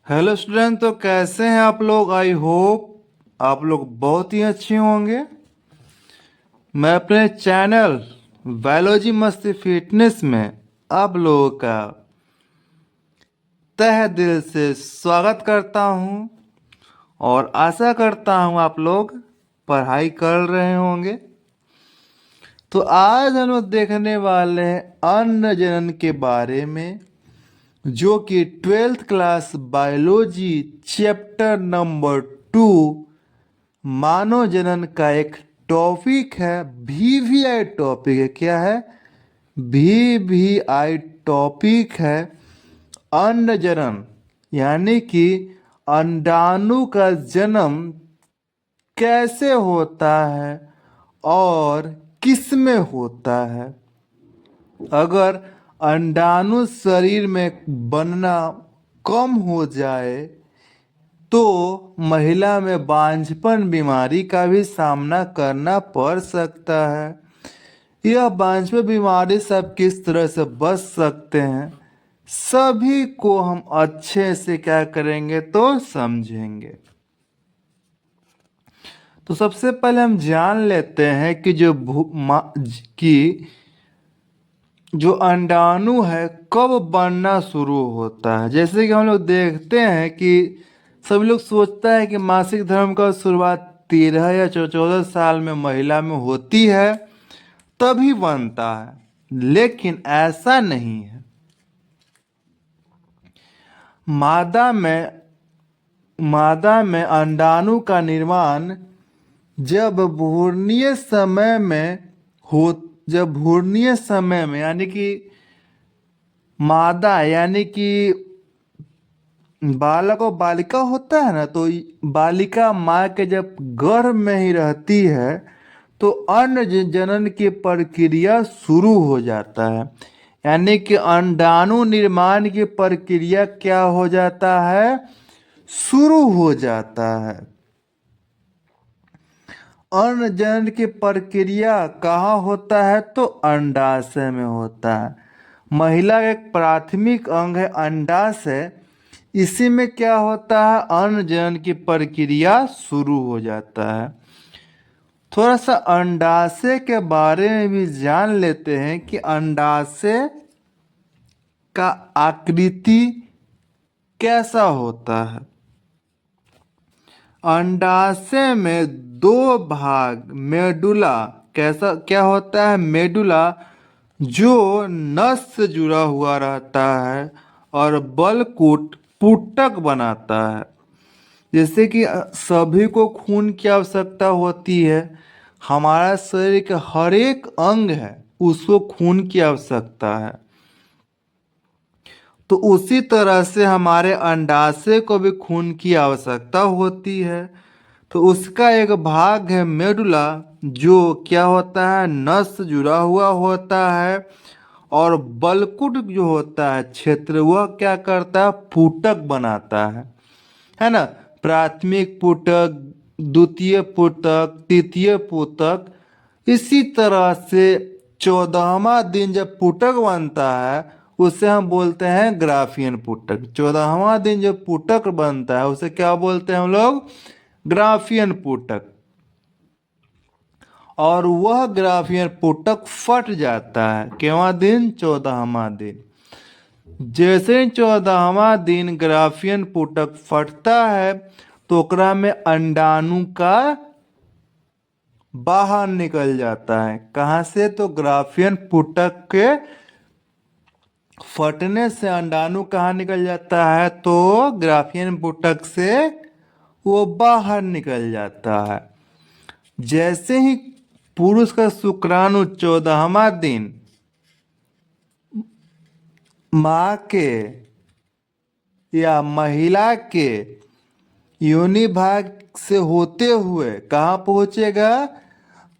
Hello student, तो कैसे हैं आप लोग। आई होप आप लोग बहुत ही अच्छे होंगे। मैं अपने चैनल बायोलॉजी मस्ती फिटनेस में आप लोगों का तहे दिल से स्वागत करता हूं और आशा करता हूं आप लोग पढ़ाई कर रहे होंगे। तो आज हम लोग देखने वाले हैं अन्न जनन के बारे में, जो कि 12th class biology chapter number 2 मानव जनन का एक टॉपिक है। VVI टॉपिक है। क्या है? VVI टॉपिक है अन्न जनन, यानी कि अंडाणु का जन्म कैसे होता है और किस में होता है। अगर अंडाणु शरीर में बनना कम हो जाए तो महिला में बांझपन बीमारी का भी सामना करना पड़ सकता है। यह बांझपन बीमारी से आप किस तरह से बच सकते हैं, सभी को हम अच्छे से क्या करेंगे तो समझेंगे। तो सबसे पहले हम जान लेते हैं कि जो अंडाणु है कब बनना शुरू होता है। जैसे कि हम लोग देखते हैं कि सभी लोग सोचता है कि मासिक धर्म का शुरुआत 13 या 14 साल में महिला में होती है, तभी बनता है, लेकिन ऐसा नहीं है। मादा में अंडाणु का निर्माण जब भ्रूणीय समय में हो जब भ्रूणीय समय में यानी कि मादा यानी कि बालक और बालिका होता है ना, तो बालिका माँ के जब गर्भ में ही रहती है तो अन्न जनन की प्रक्रिया शुरू हो जाता है। यानी कि अंडाणु निर्माण की प्रक्रिया क्या हो जाता है? शुरू हो जाता है। अन्न जनन की प्रक्रिया कहाँ होता है? तो अंडाशय में होता है। महिला का एक प्राथमिक अंग है अंडाशय। इसी में क्या होता है? अन्न जनन की प्रक्रिया शुरू हो जाता है। थोड़ा सा अंडाशय के बारे में भी जान लेते हैं कि अंडाशय का आकृति कैसा होता है। अंडाशय में दो भाग मेडुला क्या होता है? मेडुला जो नस से जुड़ा हुआ रहता है और बलकुट पुटक बनाता है। जैसे कि सभी को खून की आवश्यकता होती है, हमारा शरीर के हर एक अंग है उसको खून की आवश्यकता है, तो उसी तरह से हमारे अंडाशय को भी खून की आवश्यकता होती है। तो उसका एक भाग है मेडुला, जो क्या होता है? नस से जुड़ा हुआ होता है, और बलकुट जो होता है क्षेत्र, वह क्या करता है? पुटक बनाता है ना। प्राथमिक पुटक, द्वितीय पुटक, तृतीय पुटक। इसी तरह से 14वां दिन जब पुटक बनता है उसे हम बोलते हैं ग्राफियन पुटक। 14वां दिन जब पुटक बनता है उसे क्या बोलते हैं हम लोग? ग्राफियन पुटक। और वह ग्राफियन पुटक फट जाता है केवा दिन? 14वां दिन। जैसे 14वां दिन ग्राफियन पुटक फटता है तो ओकरा में अंडाणु का बाहर निकल जाता है। कहाँ से? तो ग्राफियन पुटक के फटने से अंडाणु कहाँ निकल जाता है? तो ग्राफियन पुटक से वो बाहर निकल जाता है। जैसे ही पुरुष का शुक्राणु 14वां दिन माँ के या महिला के योनि भाग से होते हुए कहाँ पहुंचेगा?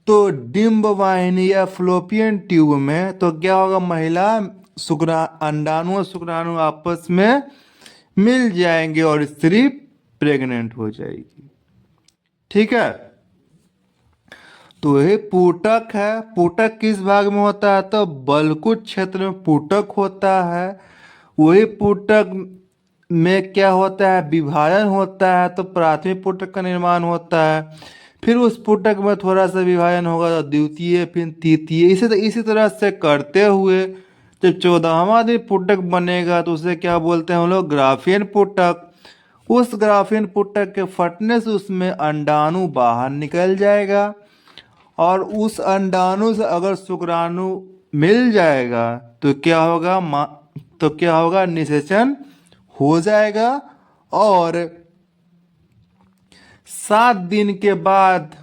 तो डिंब वाहिनी या फ्लोपियन ट्यूब में। तो क्या होगा? महिला अंडाणु और शुक्राणु आपस में मिल जाएंगे और स्त्री प्रेग्नेंट हो जाएगी। ठीक है। तो ये पुटक है। पुटक किस भाग में होता है? तो बलकुट क्षेत्र में पुटक होता है। वही पुटक में क्या होता है, विभाजन होता है तो प्राथमिक पुटक का निर्माण होता है। फिर उस पुटक में थोड़ा सा विभाजन होगा तो द्वितीय, फिर तृतीय, इसी तरह से करते हुए जब 14वां दिन पुटक बनेगा तो उसे क्या बोलते हैं हम लोग, ग्राफीन पुटक। उस ग्राफीन पुटक के फटने से उसमें अंडाणु बाहर निकल जाएगा और उस अंडाणु से अगर शुक्राणु मिल जाएगा तो क्या होगा, निषेचन हो जाएगा। और 7 दिन के बाद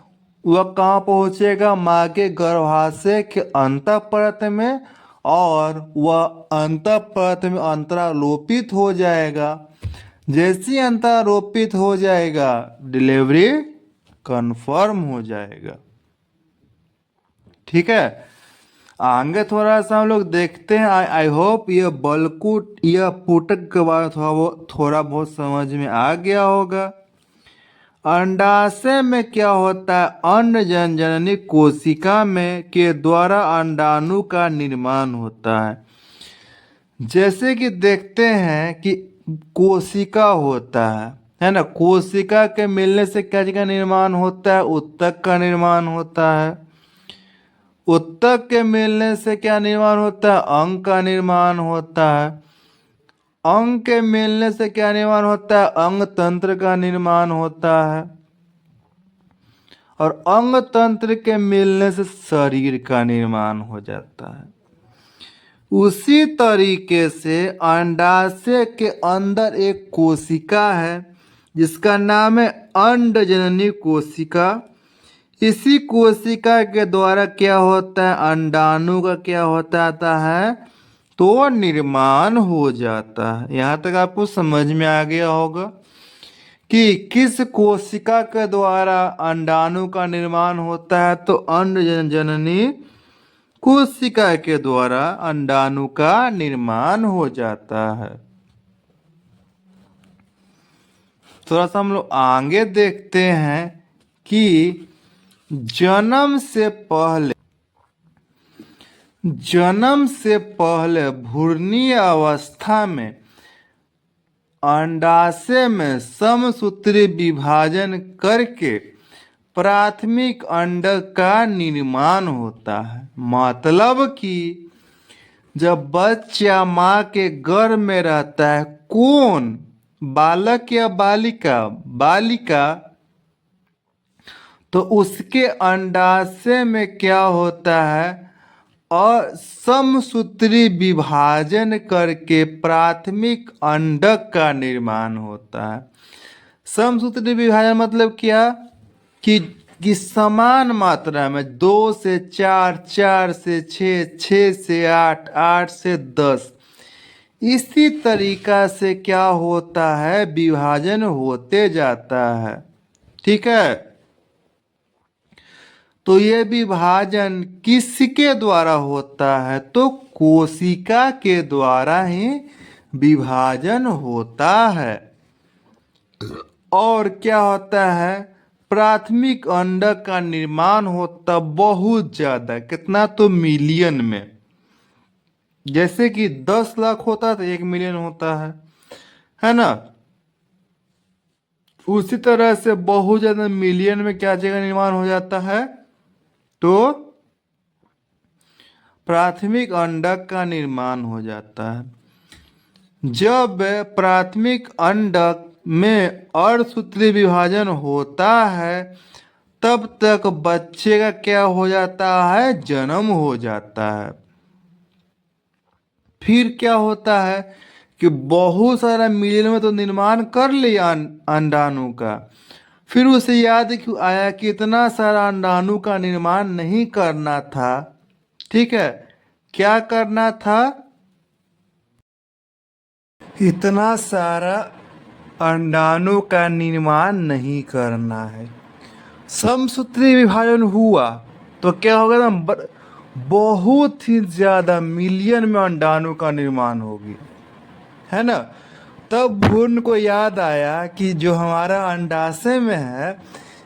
वह कहाँ पहुंचेगा, माँ के गर्भाशय के अंतः परत में, और वह अंतः परत में अंतरारोपित हो जाएगा। जैसे ही अंतरारोपित हो जाएगा डिलीवरी कंफर्म हो जाएगा। ठीक है, आगे थोड़ा सा हम लोग देखते हैं। आई होप ये बलकुट या पुटक के बारे में थोड़ा बहुत समझ में आ गया होगा। अंडाशय में क्या होता है, अंड जननी कोशिका में के द्वारा अंडाणु का निर्माण होता है। जैसे कि देखते हैं कि कोशिका होता है ना, कोशिका के मिलने से क्या का निर्माण होता है, उत्तक का निर्माण होता है। उत्तक के मिलने से क्या निर्माण होता है, अंग का निर्माण होता है। अंग के मिलने से क्या निर्माण होता है, अंग तंत्र का निर्माण होता है। और अंग तंत्र के मिलने से शरीर का निर्माण हो जाता है। उसी तरीके से अंडाशय के अंदर एक कोशिका है जिसका नाम है अंडजननी कोशिका। इसी कोशिका के द्वारा क्या होता है, अंडाणु का क्या होता है, तो निर्माण हो जाता है। यहाँ तक आपको समझ में आ गया होगा कि किस कोशिका के द्वारा अंडाणु का निर्माण होता है, तो अंड जननी कोशिका के द्वारा अंडाणु का निर्माण हो जाता है। थोड़ा सा हम लोग आगे देखते हैं कि जन्म से पहले भ्रूणीय अवस्था में अंडाशय में समसूत्री विभाजन करके प्राथमिक अंडक का निर्माण होता है। मतलब कि जब बच्चा माँ के गर्भ में रहता है, कौन, बालक या बालिका, तो उसके अंडाशय में क्या होता है, और समसूत्री विभाजन करके प्राथमिक अंडक का निर्माण होता है। समसूत्री विभाजन मतलब क्या, कि समान मात्रा में 2 से 4, 4 से 6, 6 से 8, 8 से 10, इसी तरीका से क्या होता है, विभाजन होते जाता है। ठीक है, तो ये विभाजन किसके द्वारा होता है, तो कोशिका के द्वारा ही विभाजन होता है। और क्या होता है, प्राथमिक अंडक का निर्माण होता बहुत ज्यादा, कितना, तो मिलियन में। जैसे कि 10 लाख होता है तो 1 मिलियन होता है ना। उसी तरह से बहुत ज्यादा मिलियन में क्या जगह निर्माण हो जाता है, तो प्राथमिक अंडक का निर्माण हो जाता है। जब प्राथमिक अंडक में अर्धसूत्री विभाजन होता है तब तक बच्चे का क्या हो जाता है, जन्म हो जाता है। फिर क्या होता है कि बहुत सारा मिलियन में तो निर्माण कर लिया अंडाणु का, फिर उसे याद क्यों आया कि इतना सारा अंडाणु का निर्माण नहीं करना था। ठीक है, क्या करना था, इतना सारा अंडाणु का निर्माण नहीं करना है। समसूत्री विभाजन हुआ तो क्या होगा ना, बहुत ही ज्यादा मिलियन में अंडाणु का निर्माण होगी, है ना। तब भ्रूण को याद आया कि जो हमारा अंडाशय में है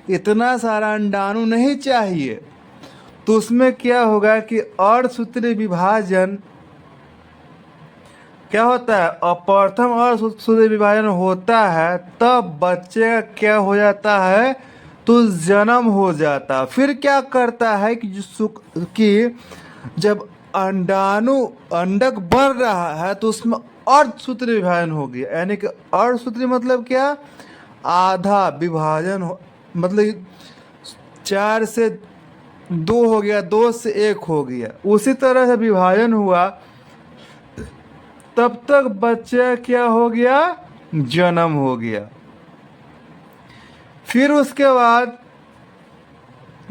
इतना सारा अंडाणु नहीं चाहिए, तो उसमें क्या होगा कि अर्धसूत्री विभाजन क्या होता है, अप्रथम असूत्री विभाजन होता है तब बच्चे का क्या हो जाता है, तो जन्म हो जाता है। फिर क्या करता है कि कि जब अंडाणु अंडक बन रहा है तो उसमें अर्धसूत्री विभाजन हो गया, यानी कि अर्धसूत्री मतलब क्या, आधा विभाजन हो, मतलब 4 से 2 हो गया, 2 से 1 हो गया। उसी तरह से विभाजन हुआ तब तक बच्चा क्या हो गया, जन्म हो गया। फिर उसके बाद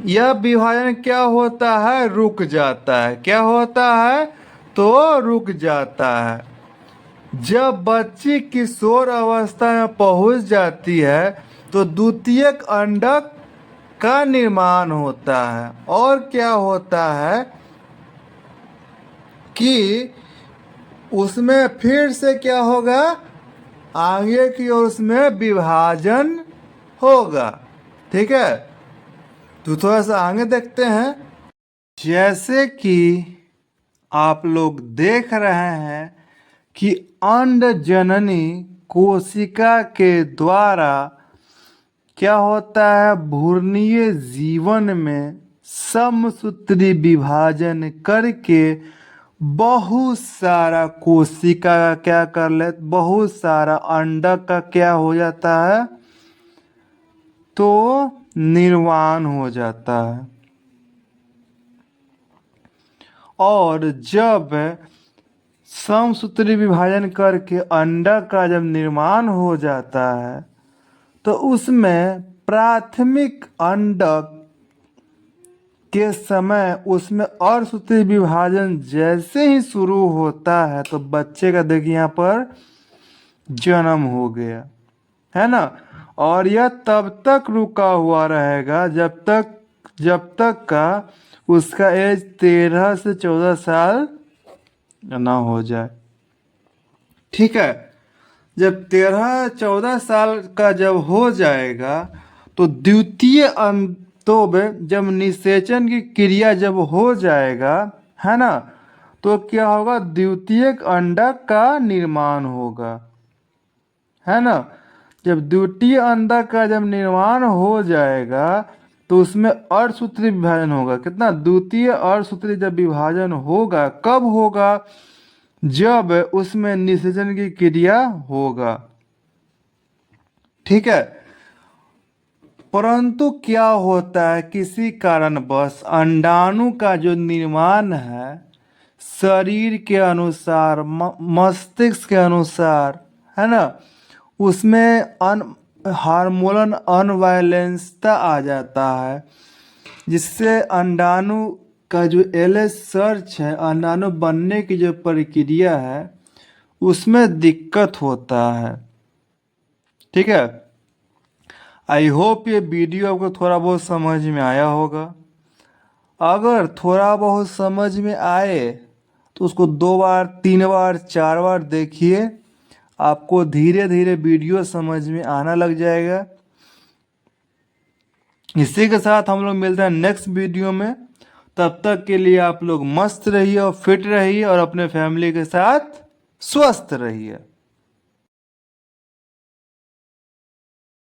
यह विभाजन क्या होता है, रुक जाता है। क्या होता है, तो रुक जाता है। जब बच्ची किशोर अवस्था में पहुंच जाती है तो द्वितीयक अंडक का निर्माण होता है, और क्या होता है कि उसमें फिर से क्या होगा, आगे की ओर उसमें विभाजन होगा। ठीक है, तो थोड़ा सा आगे देखते हैं। जैसे कि आप लोग देख रहे हैं कि अंड जननी कोशिका के द्वारा क्या होता है, भ्रूणीय जीवन में समसूत्री विभाजन करके बहुत सारा कोशिका का क्या कर ले, बहुत सारा अंडक का क्या हो जाता है, तो निर्माण हो जाता है। और जब समसूत्री विभाजन करके अंडक का जब निर्माण हो जाता है तो उसमें प्राथमिक अंडक के समय उसमें अर्धसूत्री विभाजन जैसे ही शुरू होता है तो बच्चे का देखिए यहाँ पर जन्म हो गया, है ना। और यह तब तक रुका हुआ रहेगा जब तक का उसका एज 13 से 14 साल ना हो जाए। ठीक है, जब 13-14 साल का जब हो जाएगा तो द्वितीय जब निषेचन की क्रिया जब हो जाएगा, है ना, तो क्या होगा, द्वितीयक अंडक का निर्माण होगा, है ना। जब द्वितीय अंडक का जब निर्माण हो जाएगा तो उसमें अर्धसूत्री विभाजन होगा। कितना, द्वितीय अर्धसूत्री जब विभाजन होगा, कब होगा, जब उसमें निषेचन की क्रिया होगा। ठीक है, परंतु क्या होता है, किसी कारणवश अंडाणु का जो निर्माण है शरीर के अनुसार, मस्तिष्क के अनुसार, है ना, उसमें हार्मोनल अनबैलेंसता आ जाता है, जिससे अंडाणु का जो एलएच सर्च है, अंडाणु बनने की जो प्रक्रिया है उसमें दिक्कत होता है। ठीक है, आई होप ये वीडियो आपको थोड़ा बहुत समझ में आया होगा। अगर थोड़ा बहुत समझ में आए तो उसको 2 बार 3 बार 4 बार देखिए, आपको धीरे धीरे वीडियो समझ में आना लग जाएगा। इसी के साथ हम लोग मिलते हैं नेक्स्ट वीडियो में। तब तक के लिए आप लोग मस्त रहिए और फिट रहिए और अपने फैमिली के साथ स्वस्थ रहिए।